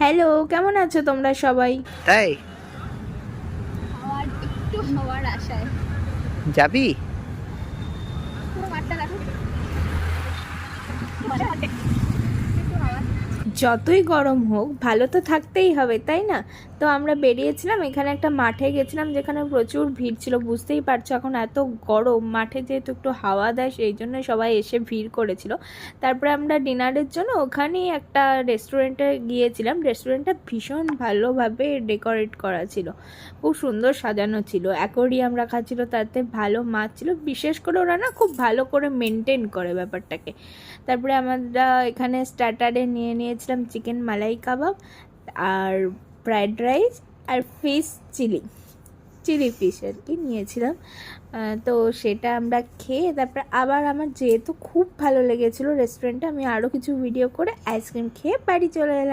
Hello, কেমন আছো তোমরা সবাই? তাই হওয়ার আশায় যাবি? পুরো মাঠটা দেখো। যতই গরম হোক ভালো তো থাকতেই হবে, তাই না? তো আমরা বেরিয়েছিলাম, এখানে একটা মাঠে গেছিলাম যেখানে প্রচুর ভিড় ছিল। বুঝতেই পারছো এখন এত গরম, মাঠে যেহেতু একটু হাওয়া দেয় সেই জন্য সবাই এসে ভিড় করেছিল। তারপরে আমরা ডিনারের জন্য ওখানেই একটা রেস্টুরেন্টে গিয়েছিলাম। রেস্টুরেন্টটা ভীষণ ভালোভাবে ডেকোরেট করা ছিল, খুব সুন্দর সাজানো ছিল, অ্যাকোয়ারিয়াম রাখা ছিল, তাতে ভালো মাছ ছিল। বিশেষ করে ওরা না খুব ভালো করে মেনটেন করে ব্যাপারটাকে। তারপরে আমরা এখানে স্টার্টারে নিয়েছিলাম চিকেন মালাই কাবাব আর ফ্রায়েড রাইস আর ফিশ চিলি ফিশ আর কি নিয়েছিলাম। তো সেটা আমরা খেয়ে তারপরে আবার আমার যেহেতু খুব ভালো লেগেছিলো রেস্টুরেন্টে, আমি আরও কিছু ভিডিও করে আইসক্রিম খেয়ে বাড়ি চলে এলাম।